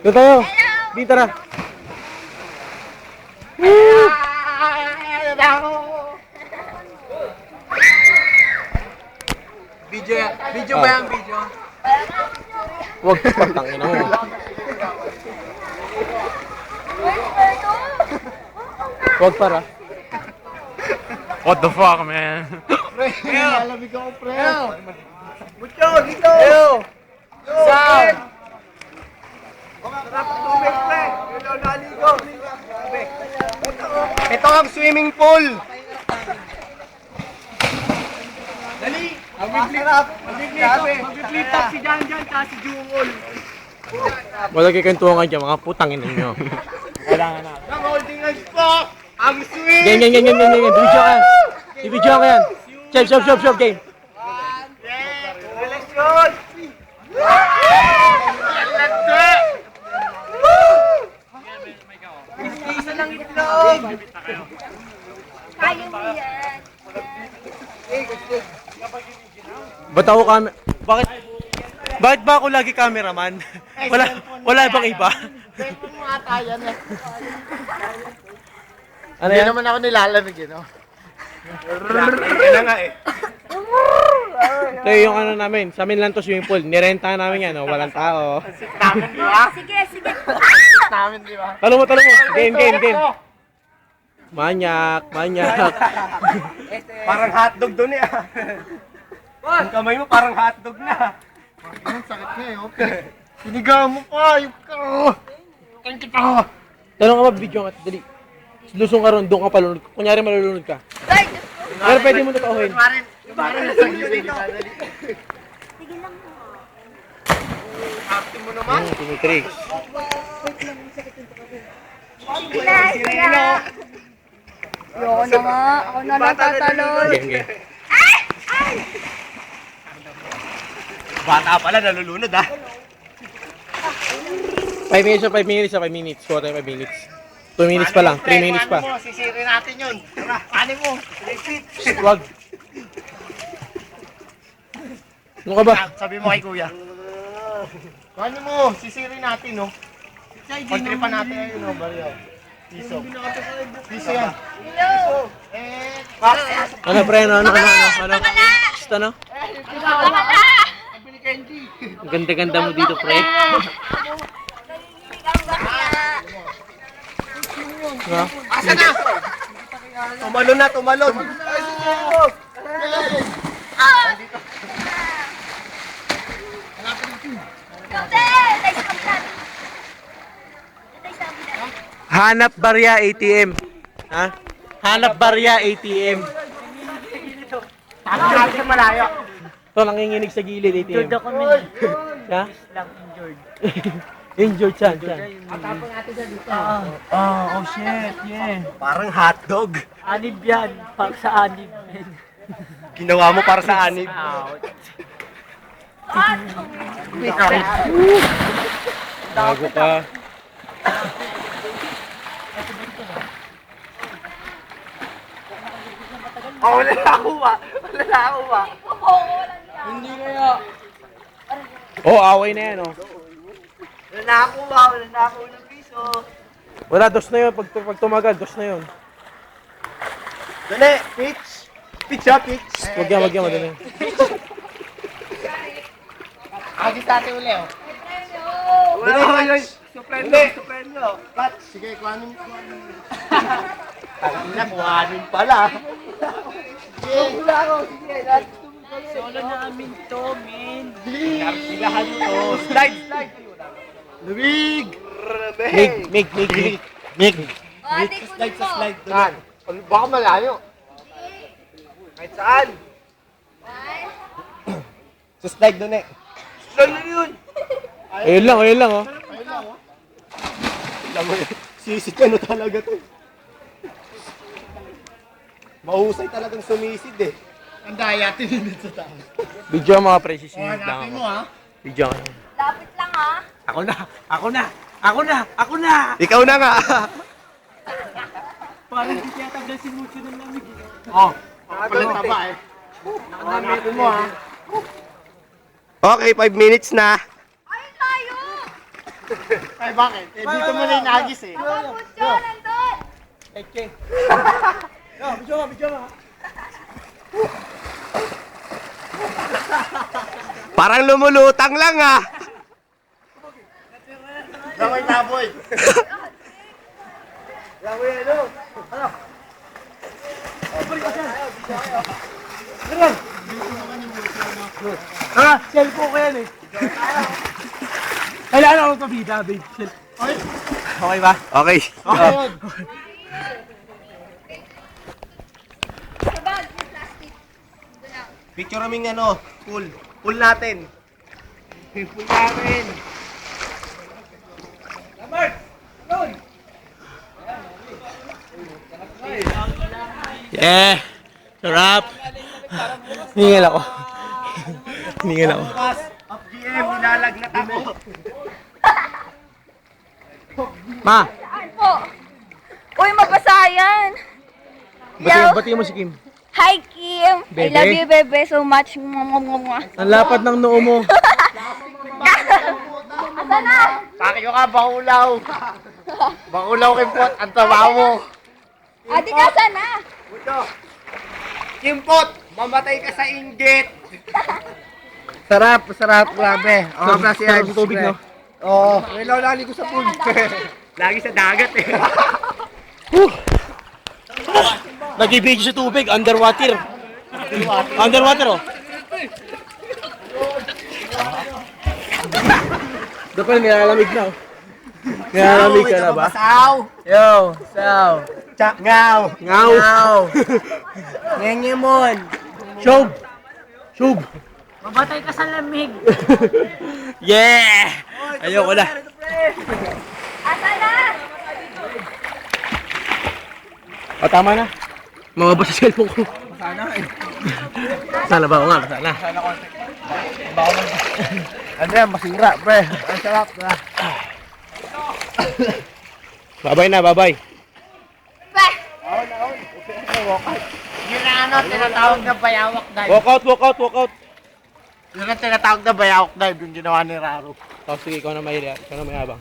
Doon tayo. Di, tara. Video yan. Video ba yan? Video? Huwag patangin mo. Huwag para. What the fuck, man? Alamig ako, pre. Mucho, dito! Sound! Sarap ang tubig, pre. Ito, naligo. Ito ang swimming pool. Dali! Mag-flip top si Jan Jan at si Jungol. Wala kayo kwentuhan kayo dyan, mga putangin ninyo. Kailangan na. Ang holding hands po! Ang sweet! Ganyan. Video ka. I-video ka yan. Shove, game. Relasyon! Isa ng itlog! Kaya mo yan. Ba't ako Bakit ba ako lagi cameraman? Wala bang iba? Cellphone mo ata yan eh. Ano Hindi yan? naman ako nilalamig eh, no? Kaya nga eh. Ito yung ano namin. Sa amin lang to swimming pool. Nirenta namin yan, no? Walang tao. Namin, di ba? Sige. Namin, di ba? Talo mo. Game. Manyak. Parang hotdog doon eh. Ang kamay mo parang hotdog na. Ang sakit nga eh, okay. Sinigaw mo pa, yung ka. Thank you pa. Tanong ka ba, video nga. Dali. Lusong ka ron, doon ka palunod. Kunyari malulunod ka. Ay, Pero pwede mo totoohin. Parang nasa gilid dito. sige lang mo. Arte mo naman. Tinitricks. Sireno. Ayoko na nga. Ako na lang tatalon. Game. Bata pala, nalulunod ah. 5 minutes. 5 minutes. Kuha tayo 5 minutes. 2 minutes pa lang. 3 minutes pa. Paano mo? Sisirin natin yun. Paano mo? Repeat. Wag. Ano ka ba? Sabi mo kay kuya. Paano mo? Sisirin natin, no? Pagtripan natin ayun, no? Baryo. Piso. Piso yan. Piso. Ano pre? Ano? Basta no? Ang ganda-ganda mo dito pre. Ha? Asa na? Tumalon. Hanap barya ATM. Ha? Hanap barya ATM. Ano natin malayo? Ito nanginginig sa gilid ATM. Injured ako min. Ha? Lang injured. Injured saan? Oh shit, yeah. Parang hotdog. Anib yan. Para sa anib, men. Ginawa mo para sa anib. Out. Bago ka. Oh, wala na ako ba? Hindi kaya. Oh, away na yan oh. Wala na ako ng piso. Wala, dos na yun. Pag tumagal, dos na yun. Dali, pitch. Pitch ha, pitch. Wag yan, madali. Agis natin uli, oh. Wala, Suprendo. Pat, sige, kuhanin. Tangina, kuhanin pala. Sige, Solo namin to, men. Silahan mo to. Slide. Lumig. Mig. Slide. Saan? Baka malayo. Kahit saan. Sa slide doon eh. Slide na yun. Ayun lang oh. Alam mo yun, sisid ka na talaga to. Mahusay talagang sumisid eh. Ang daya, tinimid sa taas. Video mga pre, sisinid lang Hanapin ako. mo ha. Video ka. Lapit lang ha. Ako na! Ikaw na nga. Parang di kaya tagal si Mucho ng lamig. Oh, palit taba eh. Hanapin mo ha. Okay, 5 minutes na. Ay, tayo! Ay, bakit? Eh, dito mo na yung nagis eh. Mucho, nandun! Parang lumulutang lang ah. Lamay baboy. Ah, cellphone ko yan eh. Kailangan ako pabida, babe. Okay ba? Okay. Okay yun. Sa bag, yung plastic. Picture naming ano, pool. Pool natin. Pool natin. Yeah! Sarap! Hingal ako. Hingal ako. Up GM, nilalagnat ako. Ma! Saan po? Uy, mabasa yan. Bati mo si Kim. Hi, Kim. I Bebe? love you, bebe, so much. Mwah. Ang lapad ng noo mo. Asa na? Pakyo ka, bakulaw. Bakulaw kimpot, ang taba mo. Adi ka, sana? Kimpot, mamatay ka sa inggit. Sarap, grabe. Oo, kasi Sarap ng tubig, no? Oo, ilaw lali ko sa pool. Lagi sa dagat eh. Nag-ibig sa tubig, underwater. Underwater, oh. Dapat nilalamig na, oh. Nilalamig ka na ba? Saw! Yo, saw. Ngaw! Ngaw. Ngenyemon! Shob. Shob. Mabatay ka sa lamig. Yeah! Ayoko na. Asa na? O, tama na. Mababa sa cellphone ko. Sana ba? Oo nga, sana. Ano yan, masira, pre. Ang sarap, pre. Babay na, babay. Bah! Yun na ano, tinatawag na bayawak dive. Walk out. Yun ang tinatawag na bayawak dive, yung ginawa ni Raro. Oh, sige, ikaw na mayabang.